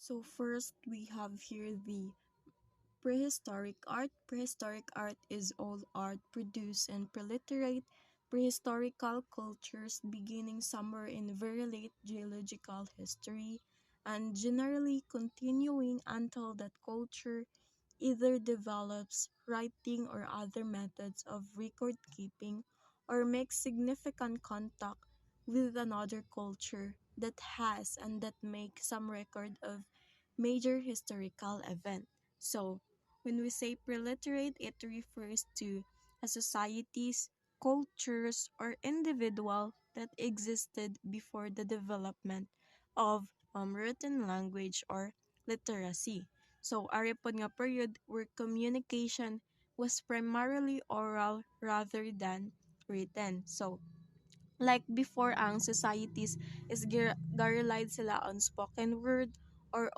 So first, we have here the prehistoric art. Prehistoric art is all art produced in preliterate prehistorical cultures beginning somewhere in very late geological history and generally continuing until that culture either develops writing or other methods of record keeping or makes significant contact with another culture that has and that makes some record of major historical event. So, when we say preliterate, it refers to a societies, cultures, or individual that existed before the development of written language or literacy. So, ari pod nga period where communication was primarily oral rather than written. So, like before ang societies is relied sila on spoken word or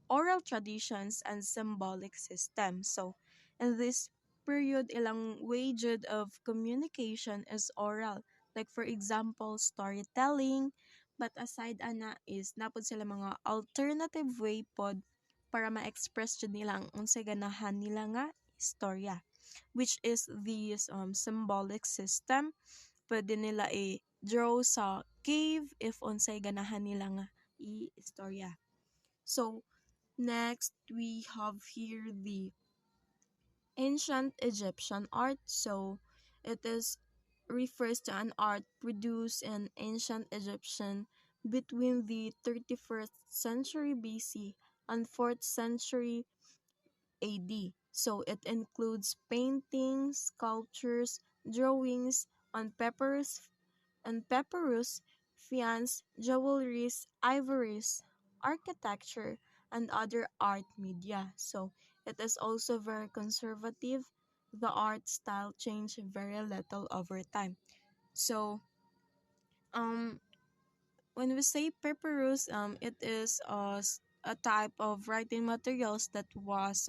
oral traditions and symbolic systems. So, in this period, ilang way jud of communication is oral. Like for example, storytelling. But aside ana is napod sila mga alternative way pod para ma-express jud nila ang unsay ganahan nila nga istorya, which is this symbolic system. Pwede nila i-draw sa cave if unsay ganahan nila nga i-istorya. So, next we have here the ancient Egyptian art. So, it is refers to an art produced in ancient Egyptian between the 31st century BC and 4th century AD. So it includes paintings, sculptures, drawings on papyrus, faience, jewelries, ivories, architecture, and other art media. So it is also very conservative. The art style changed very little over time. So um when we say papyrus, it is a type of writing materials that was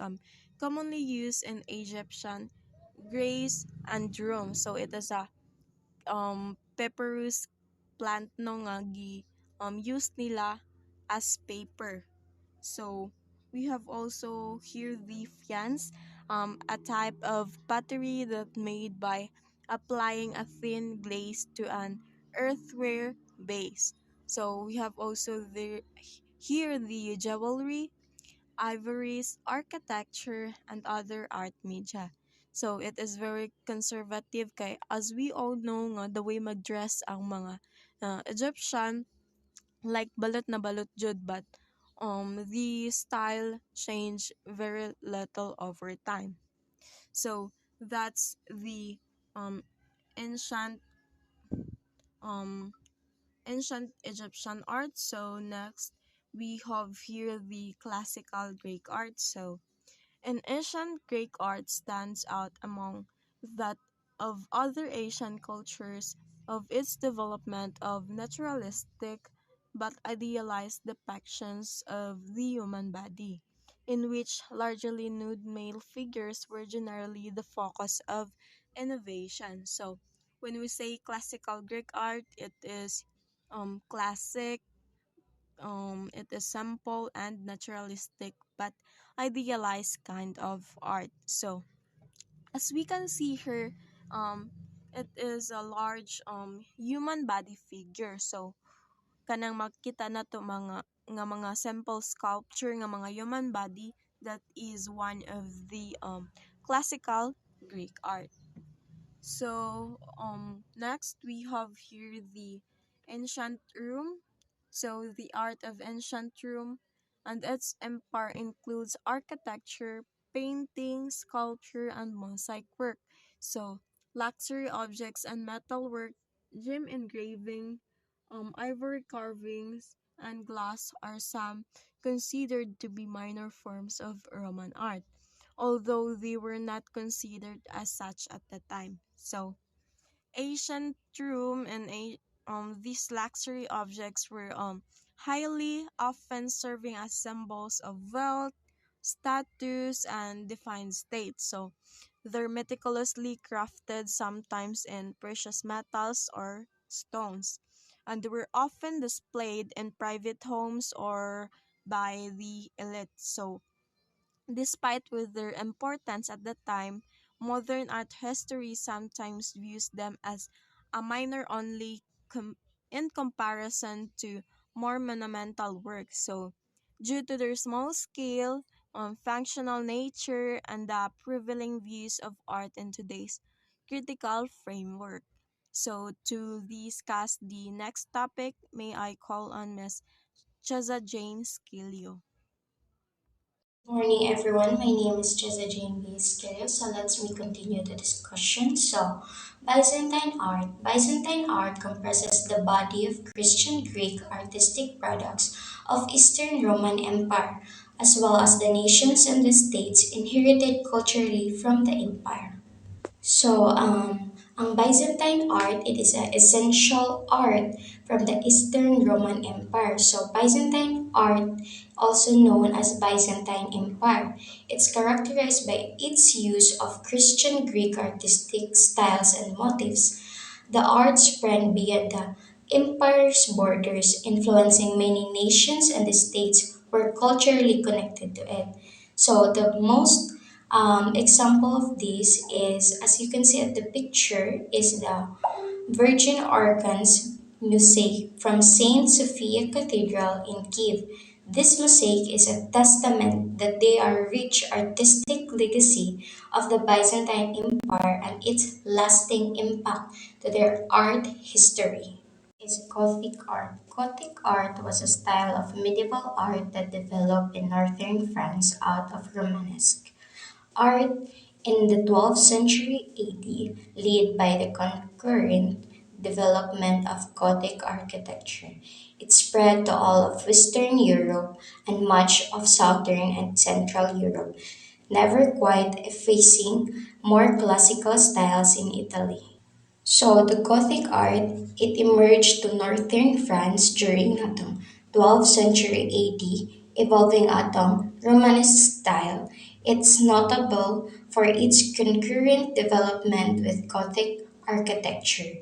commonly used in Egyptian Greece and Rome. So it is a papyrus plant no nga use nila as paper. So we have also here the faience, a type of pottery that made by applying a thin glaze to an earthenware base. So we have also here the jewelry, ivories, architecture, and other art media. So it is very conservative kay as we all know nga the way mag-dress ang mga Egyptian like balot na balot jud, but the style changed very little over time. So that's the um ancient um ancient Egyptian art. So next we have here the classical Greek art. So an ancient Greek art stands out among that of other Asian cultures of its development of naturalistic but idealized depictions of the human body, in which largely nude male figures were generally the focus of innovation. So, when we say classical Greek art, it is classic, it is simple and naturalistic but idealized kind of art. So as we can see here, it is a large human body figure. So kanang makita na to mga simple sculpture nga mga human body, that is one of the classical Greek art. So, next we have here the ancient Rome. So, the art of ancient Rome and its empire includes architecture, painting, sculpture, and mosaic work. So, luxury objects and metalwork, gem engraving, ivory carvings, and glass are some considered to be minor forms of Roman art, although they were not considered as such at the time. So, ancient room and these luxury objects were highly often serving as symbols of wealth, status, and defined state. So, they're meticulously crafted, sometimes in precious metals or stones, and they were often displayed in private homes or by the elite. So, despite with their importance at the time, modern art history sometimes views them as a minor only in comparison to more monumental works. So, due to their small scale, functional nature, and the prevailing views of art in today's critical framework. So, to discuss the next topic, may I call on Miss Chaza Jane Skilio. Morning, everyone. My name is Jessa Jane B. Scalio. So let's me continue the discussion. So, Byzantine art. Byzantine art comprises the body of Christian Greek artistic products of Eastern Roman Empire, as well as the nations and the states inherited culturally from the empire. Ang Byzantine art, it is an essential art from the Eastern Roman Empire. So, Byzantine art, also known as Byzantine Empire, it's characterized by its use of Christian Greek artistic styles and motifs. The art spread beyond the empire's borders, influencing many nations and the states were culturally connected to it. So the most example of this is, as you can see at the picture, is the Virgin Organs mosaic from Saint Sophia Cathedral in Kiev. This mosaic is a testament that they are rich artistic legacy of the Byzantine Empire and its lasting impact to their art history. Is Gothic art. Gothic art was a style of medieval art that developed in northern France out of Romanesque art in the 12th century AD, led by the concurrent development of Gothic architecture. It spread to all of Western Europe and much of Southern and Central Europe, never quite effacing more classical styles in Italy. So the Gothic art, it emerged to northern France during the 12th century AD, evolving out of Romanesque style. It's notable for its concurrent development with Gothic architecture.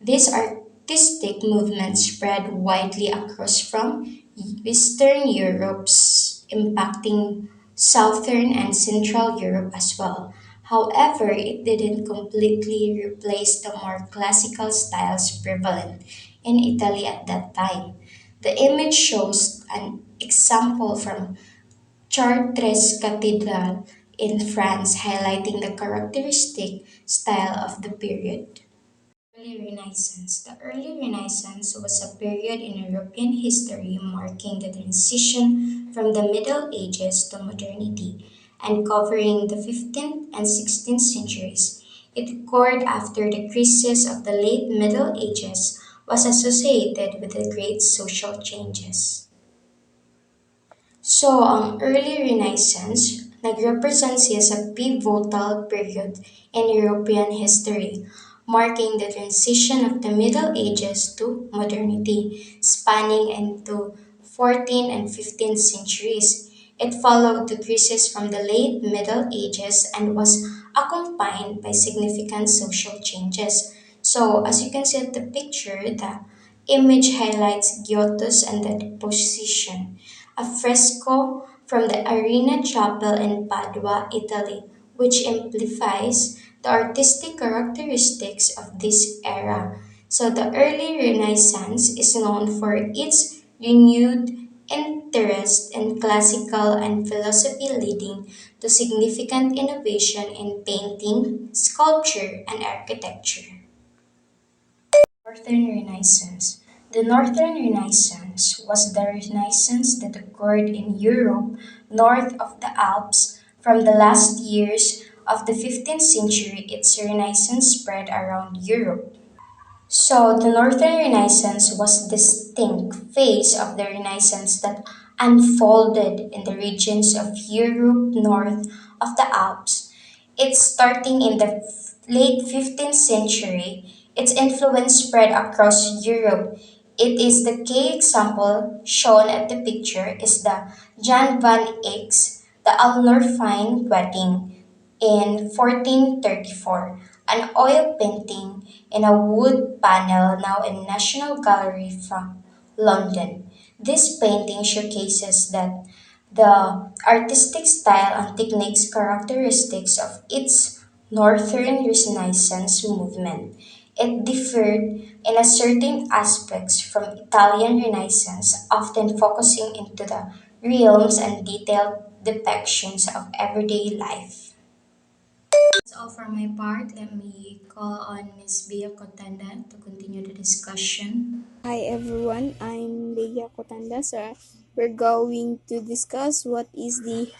This artistic movement spread widely across from Western Europe's impacting Southern and Central Europe as well. However, it didn't completely replace the more classical styles prevalent in Italy at that time. The image shows an example from Chartres Cathedral in France, highlighting the characteristic style of the period. Early Renaissance. The early Renaissance was a period in European history marking the transition from the Middle Ages to modernity and covering the 15th and 16th centuries. It occurred after the crisis of the late Middle Ages was associated with the great social changes. So, ang early Renaissance nagrepresent siya sa pivotal period in European history, marking the transition of the Middle Ages to modernity, spanning into 14th and 15th centuries. It followed the crisis from the late Middle Ages and was accompanied by significant social changes. So, as you can see at the picture, the image highlights Giotto's and the Deposition, a fresco from the Arena Chapel in Padua, Italy, which amplifies the artistic characteristics of this era. So, the early Renaissance is known for its renewed interest in classical and philosophy, leading to significant innovation in painting, sculpture, and architecture. Northern Renaissance. The Northern Renaissance was the Renaissance that occurred in Europe north of the Alps. From the last years of the 15th century, its Renaissance spread around Europe. So, the Northern Renaissance was a distinct phase of the Renaissance that unfolded in the regions of Europe north of the Alps. It's starting in the late 15th century. Its influence spread across Europe. It is the key example shown at the picture is the Jan van Eyck's The Alnorfine Wedding in 1434, an oil painting in a wood panel now in National Gallery from London. This painting showcases that the artistic style and techniques characteristics of its Northern Renaissance movement. It differed in a certain aspects from Italian Renaissance, often focusing into the realms and detailed depictions of everyday life. That's all for my part. Let me call on Miss Bia Cotanda to continue the discussion. Hi everyone, I'm Leia Kotanda. So we're going to discuss what is the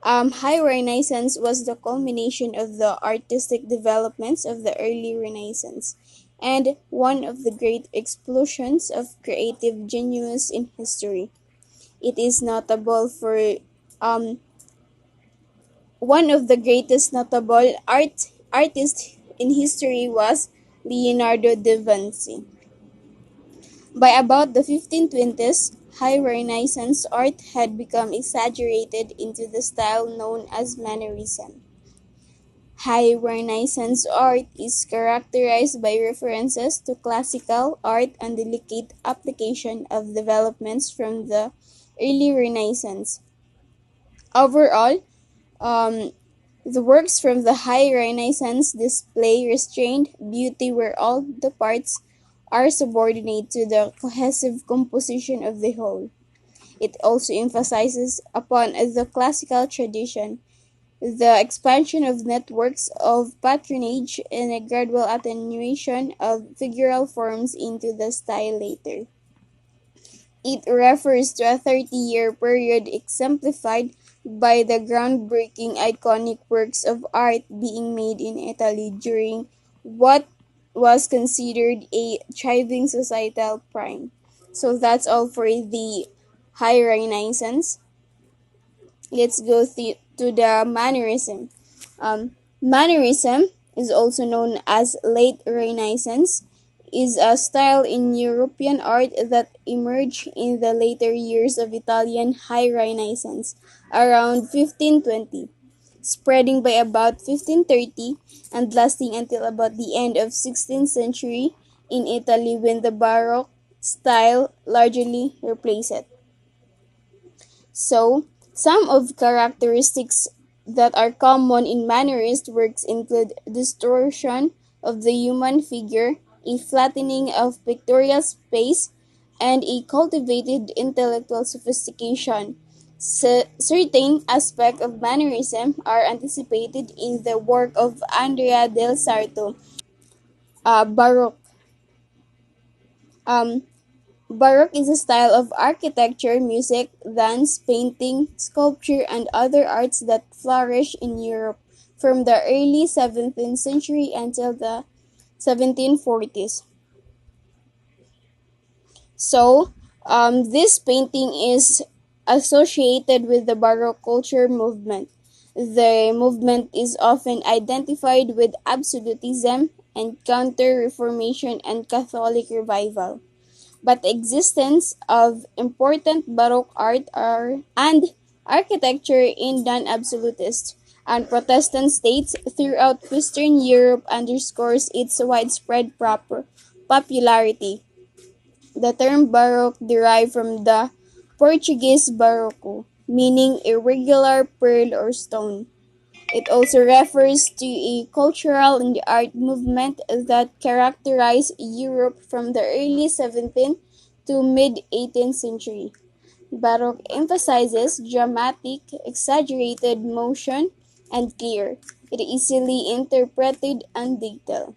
High Renaissance was the culmination of the artistic developments of the early Renaissance and one of the great explosions of creative genius in history. It is notable for um, one of the greatest notable artists in history was Leonardo da Vinci. By about the 1520s, High Renaissance art had become exaggerated into the style known as Mannerism. High Renaissance art is characterized by references to classical art and delicate application of developments from the early Renaissance. Overall, um, the works from the High Renaissance display restrained beauty where all the parts are subordinate to the cohesive composition of the whole. It also emphasizes upon the classical tradition, the expansion of networks of patronage and a gradual attenuation of figural forms into the style later. It refers to a 30-year period exemplified by the groundbreaking iconic works of art being made in Italy during what was considered a thriving societal prime. So that's all for the High Renaissance. Let's go to the Mannerism. Mannerism is also known as late Renaissance, is a style in European art that emerged in the later years of Italian High Renaissance, around 1520, spreading by about 1530 and lasting until about the end of 16th century in Italy when the Baroque style largely replaced it. So, some of characteristics that are common in Mannerist works include distortion of the human figure, a flattening of pictorial space, and a cultivated intellectual sophistication. Certain aspects of Mannerism are anticipated in the work of Andrea del Sarto. Baroque. Um, Baroque is a style of architecture, music, dance, painting, sculpture, and other arts that flourished in Europe from the early 17th century until the 1740s. So, this painting is associated with the Baroque culture movement. The movement is often identified with absolutism and counter-reformation and Catholic revival, but the existence of important Baroque art and architecture in non-absolutist and Protestant states throughout Western Europe underscores its widespread popularity. The term Baroque derived from the Portuguese barroco, meaning irregular pearl or stone. It also refers to a cultural and art movement that characterized Europe from the early 17th to mid-18th century. Baroque emphasizes dramatic, exaggerated motion and clear, it easily interpreted and detailed.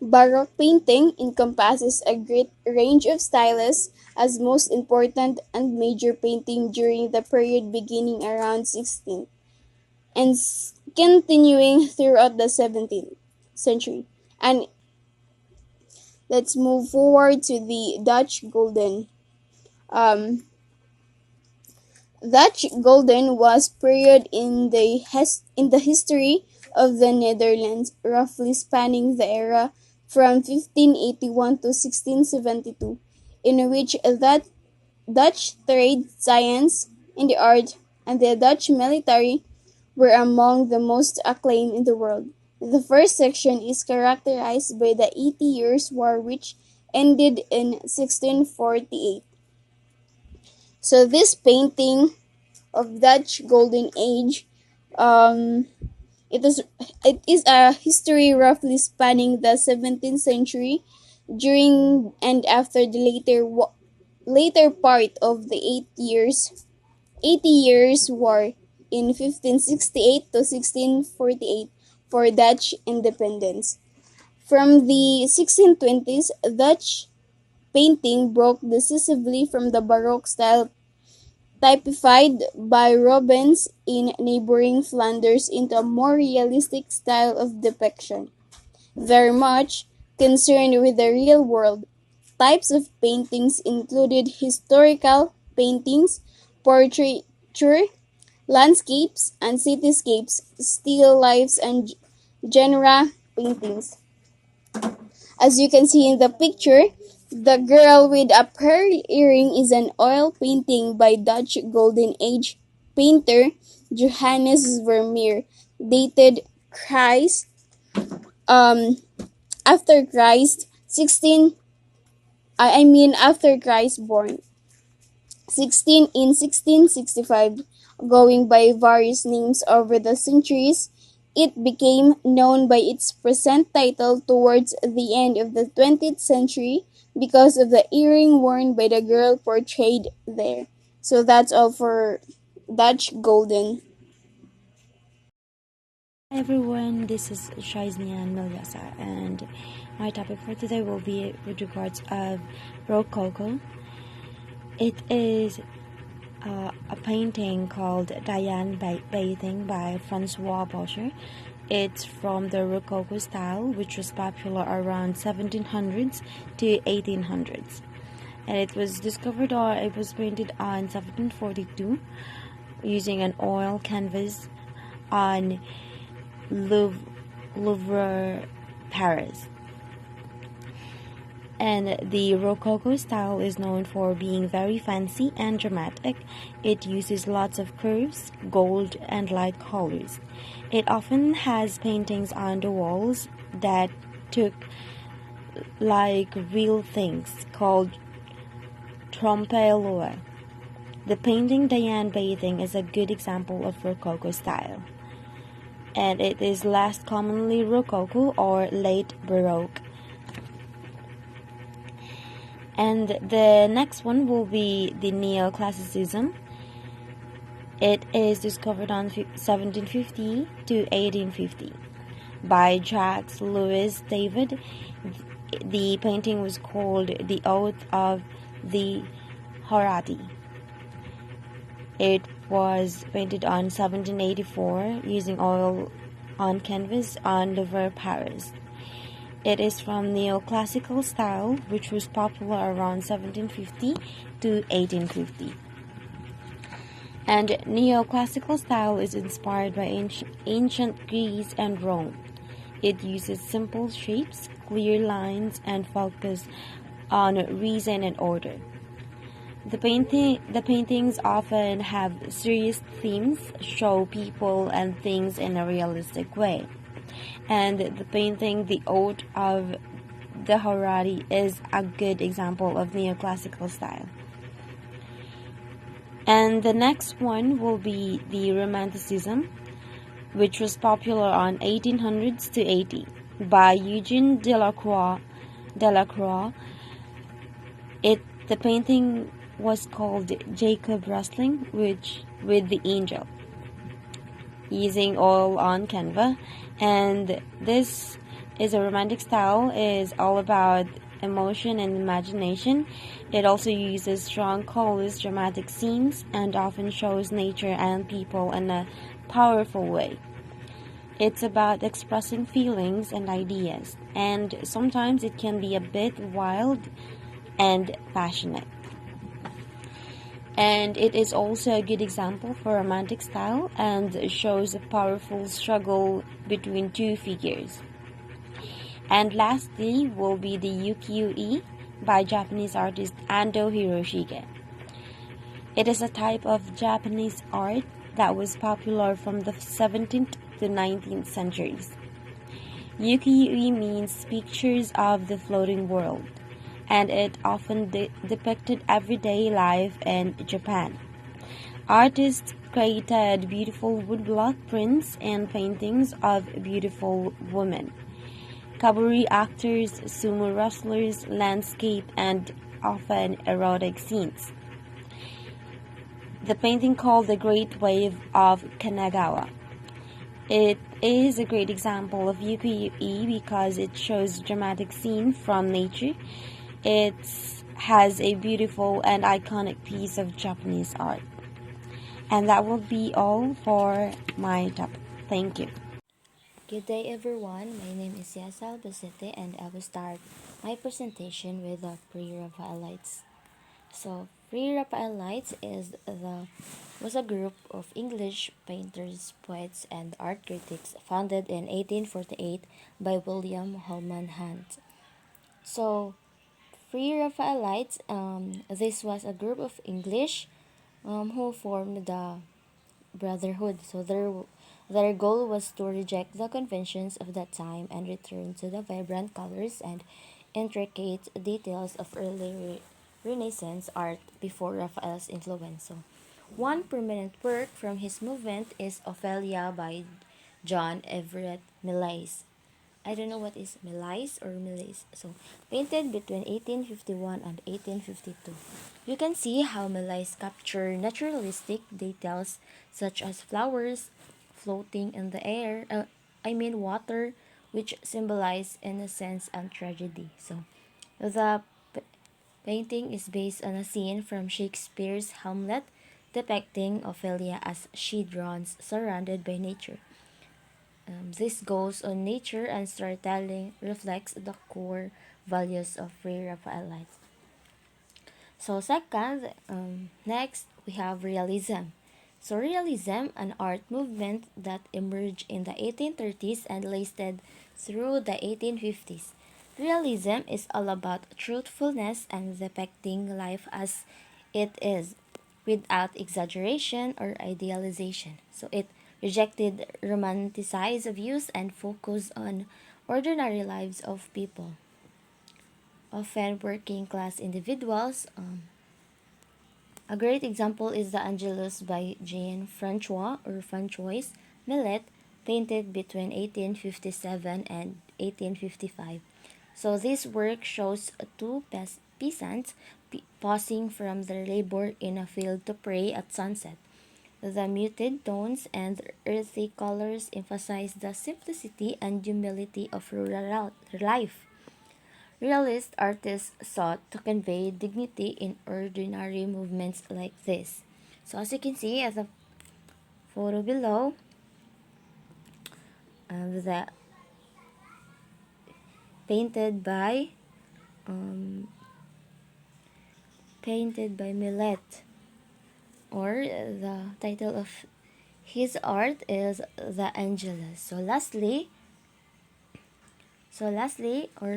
Baroque painting encompasses a great range of styles as most important and major painting during the period beginning around 16th and continuing throughout the 17th century. And let's move forward to the Dutch Golden. Um, Dutch Golden was period in the history of the Netherlands, roughly spanning the era from 1581 to 1672, in which that Dutch trade, science, and the art, and the Dutch military were among the most acclaimed in the world. The first section is characterized by the 80 Years' War which ended in 1648. So this painting of Dutch Golden Age, um, it is it is a history roughly spanning the 17th century, during and after the later part of the 80 Years' War in 1568 to 1648 for Dutch independence. From the 1620s, Dutch painting broke decisively from the Baroque style typified by Rubens in neighboring Flanders into a more realistic style of depiction, very much concerned with the real world. Types of paintings included historical paintings, portraiture, landscapes and cityscapes, still lifes, and genre paintings. As you can see in the picture, the girl with a pearl earring is an oil painting by Dutch Golden Age painter Johannes Vermeer, dated Christ um after Christ 16 after Christ born 1665. Going by various names over the centuries, it became known by its present title towards the end of the 20th century because of the earring worn by the girl portrayed there. So that's all for Dutch Golden. Hi everyone, this is Shaiznian Milyasa, and my topic for today will be with regards of Rococo. It is a painting called Diane Bathing by Francois Boucher. It's from the Rococo style, which was popular around 1700s to 1800s. And it was painted on 1742 using an oil canvas on Louvre, Paris. And the Rococo style is known for being very fancy and dramatic. It uses lots of curves, gold, and light colors. It often has paintings on the walls that took like real things called trompe-l'oeil. The painting Diane Bathing is a good example of Rococo style, and it is less commonly Rococo or late Baroque. And the next one will be the Neoclassicism. It is discovered on 1750 to 1850 by Jacques Louis David. The painting was called The Oath of the Horatii. It was painted on 1784 using oil on canvas on Louvre, Paris. It is from neoclassical style, which was popular around 1750 to 1850. And neoclassical style is inspired by ancient Greece and Rome. It uses simple shapes, clear lines, and focus on reason and order. The paintings often have serious themes, show people and things in a realistic way. And the painting The Oath of the Horatii is a good example of neoclassical style. And the next one will be the Romanticism, which was popular on 1800s to 80 by Eugene Delacroix. The painting was called Jacob Wrestling with the Angel, using oil on canvas. And this is a romantic style, is all about emotion and imagination. It also uses strong colors, dramatic scenes, and often shows nature and people in a powerful way. It's about expressing feelings and ideas, and sometimes it can be a bit wild and passionate. And it is also a good example for romantic style and shows a powerful struggle between two figures. And lastly will be the ukiyo-e by Japanese artist Ando Hiroshige. It is a type of Japanese art that was popular from the 17th to 19th centuries. Ukiyo-e means pictures of the floating world, and it often depicted everyday life in Japan. Artists created beautiful woodblock prints and paintings of beautiful women. Cabaret actors, sumo wrestlers, landscape, and often erotic scenes. The painting called The Great Wave of Kanagawa. It is a great example of ukiyo-e because it shows a dramatic scene from nature. It has a beautiful and iconic piece of Japanese art. And that will be all for my topic. Thank you. Good day everyone, my name is Yasal Basete and I will start my presentation with the Pre-Raphaelites. So, Pre-Raphaelites was a group of English painters, poets, and art critics founded in 1848 by William Holman Hunt. So, Pre-Raphaelites, this was a group of English who formed the Brotherhood. So their goal was to reject the conventions of that time and return to the vibrant colors and intricate details of early Renaissance art before Raphael's influence. So, one prominent work from his movement is Ophelia by John Everett Millais. I don't know what is Millais or Millais. So, painted between 1851 and 1852. You can see how Millais captured naturalistic details such as flowers floating in the air, water, which symbolize innocence and tragedy. So, the painting is based on a scene from Shakespeare's Hamlet depicting Ophelia as she drowns surrounded by nature. This goes on nature and storytelling reflects the core values of Pre-Raphaelites. So second, next we have realism. So realism, an art movement that emerged in the 1830s and lasted through the 1850s. Realism is all about truthfulness and depicting life as it is, without exaggeration or idealization. So it rejected romanticized views and focused on ordinary lives of people, often working class individuals. A great example is the Angelus by Jean Francois Millet, painted between 1857 and 1855. So this work shows two peasants pausing from their labor in a field to pray at sunset. The muted tones and earthy colors emphasize the simplicity and humility of rural life. Realist artists sought to convey dignity in ordinary movements like this. So as you can see at the photo below, the painted by um, Millet, or the title of his art is The Angelus. Or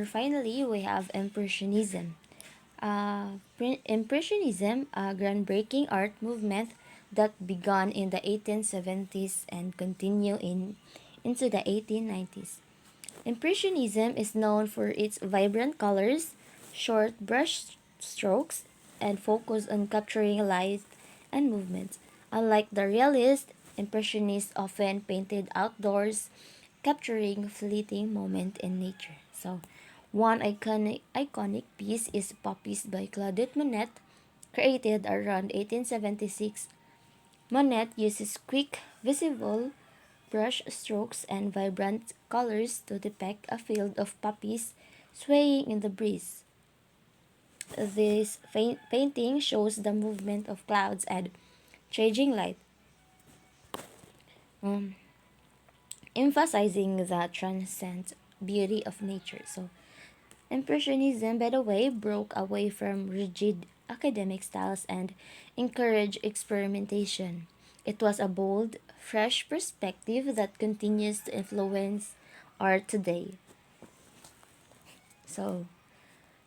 finally, we have Impressionism. Impressionism, a groundbreaking art movement that began in the 1870s and continued into the 1890s. Impressionism is known for its vibrant colors, short brush strokes, and focus on capturing light and movement. Unlike the realist, Impressionists often painted outdoors, capturing fleeting moment in nature. So, one iconic piece is Poppies by Claudette Monet, created around 1876. Monet uses quick, visible brush strokes and vibrant colors to depict a field of poppies swaying in the breeze. This painting shows the movement of clouds and changing light, um, emphasizing the transcendent beauty of nature. So, Impressionism, by the way, broke away from rigid academic styles and encouraged experimentation. It was a bold, fresh perspective that continues to influence art today. So,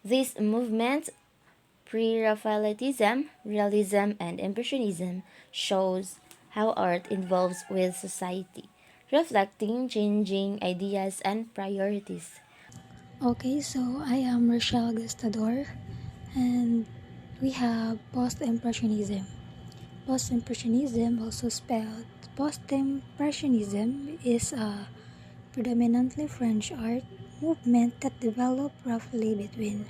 these movements, Pre-Raphaelitism, Realism, and Impressionism, shows how art evolves with society, reflecting changing ideas and priorities. Okay, so I am Rochelle Gustador, and we have Post-Impressionism. Post-Impressionism, also spelled Post-Impressionism, is a predominantly French art movement that developed roughly between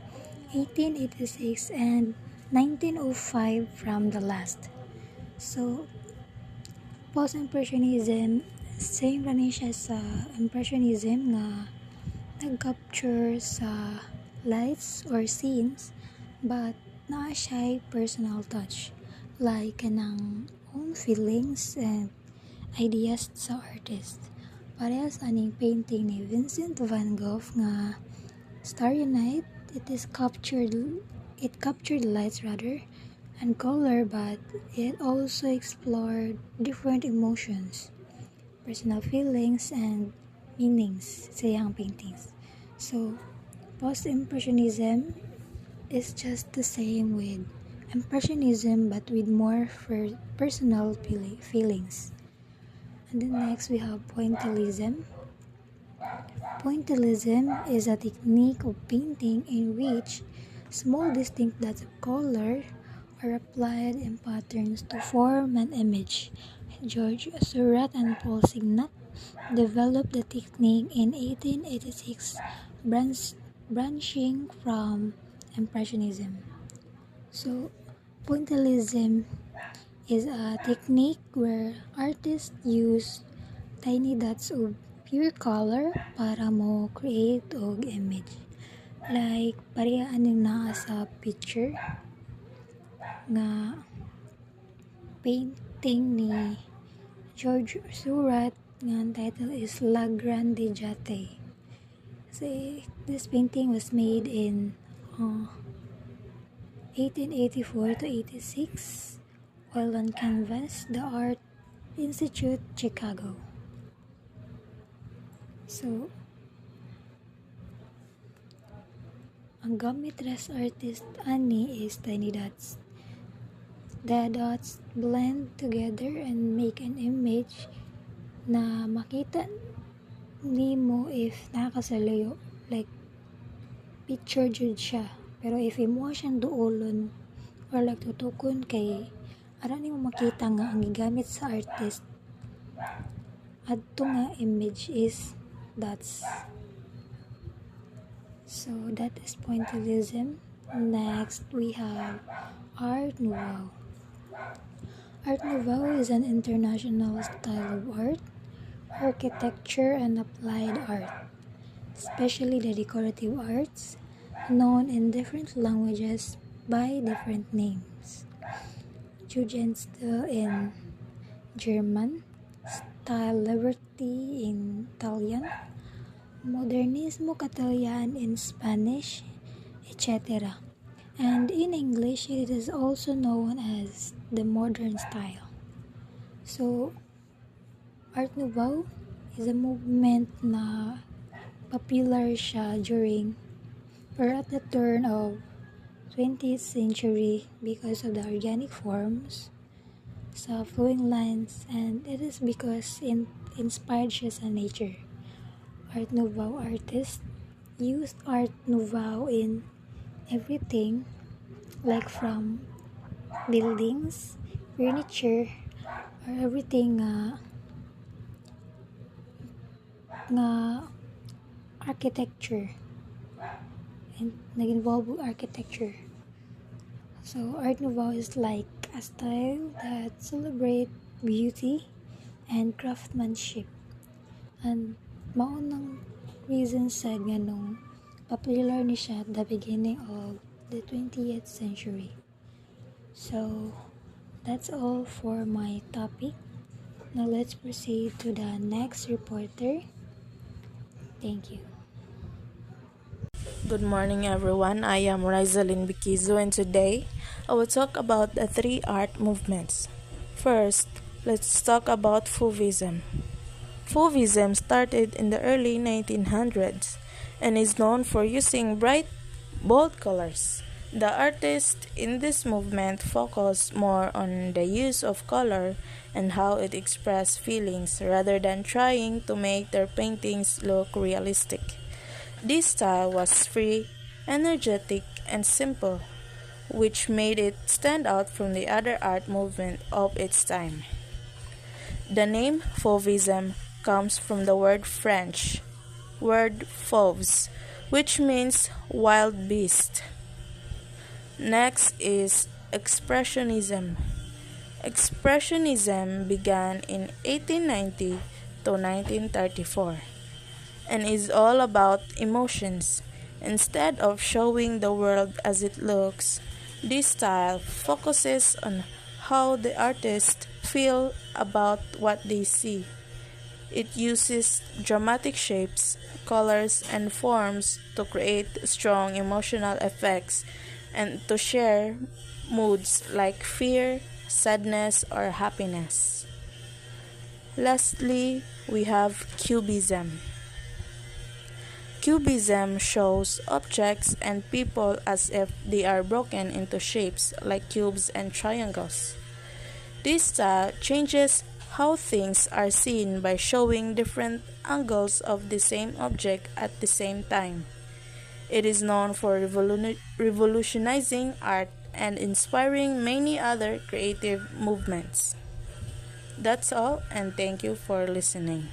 1886 and 1905 from the last. So, Post-Impressionism, same ra ni siya sa Impressionism nga nag-capture sa lights or scenes, but naa siya'y personal touch, like kanang own feelings and ideas sa artist. Parehas aning painting ni Vincent van Gogh nga Starry Night, it captured lights rather and color, but it also explored different emotions, personal feelings, and meanings sa iyang paintings. So, post-impressionism is just the same with impressionism but with more personal feelings. And then next we have pointillism. Pointillism is a technique of painting in which small distinct dots of color are applied in patterns to form an image. George Seurat and Paul Signac developed the technique in 1886, branching from Impressionism. So, pointillism is a technique where artists use tiny dots of pure color para mo create og image. Like, parehaan yung naa sa picture nga painting ni George Seurat nga ang title is La Grande Jatte. So, this painting was made in 1884 to 86, oil on canvas, the Art Institute, Chicago. So, ang gamit ras artist ani is tiny dots. The dots blend together and make an image na makita nimo if nakasalayo, like picture jud siya. Pero if imo siyang duolon or like tutukon kay ara nimo makita nga ang gigamit sa artist adto nga image is dots. So that is pointillism. Next we have Art Nouveau. Art Nouveau is an international style of art, architecture, and applied art, especially the decorative arts, known in different languages by different names. Jugendstil in German, Style Liberty in Italian, Modernismo Catalan in Spanish, etc. And in English, it is also known as the modern style. So, Art Nouveau is a movement na popular siya during or at the turn of 20th century because of the organic forms, sa flowing lines, and it is because inspired siya sa nature. Art Nouveau artists used Art Nouveau in everything, like from buildings, furniture, or everything nga architecture and nag-involve with architecture. So Art Nouveau is like a style that celebrates beauty and craftsmanship, and maunang reason sa ganong popular ni siya at the beginning of the 20th century. So, that's all for my topic. Now let's proceed to the next reporter. Thank you. Good morning, everyone. I am Rizalyn Bikizo, and today I will talk about the three art movements. First, let's talk about Fauvism. Fauvism started in the early 1900s and is known for using bright, bold colors. The artists in this movement focus more on the use of color and how it expresses feelings rather than trying to make their paintings look realistic. This style was free, energetic, and simple, which made it stand out from the other art movement of its time. The name Fauvism comes from the French word fauves, which means wild beast. Next is Expressionism. Expressionism began in 1890 to 1934 and is all about emotions. Instead of showing the world as it looks, this style focuses on how the artists feel about what they see. It uses dramatic shapes, colors, and forms to create strong emotional effects and to share moods like fear, sadness, or happiness. Lastly, we have Cubism. Cubism shows objects and people as if they are broken into shapes like cubes and triangles. This style changes how things are seen by showing different angles of the same object at the same time. It is known for revolutionizing art and inspiring many other creative movements. That's all, and thank you for listening.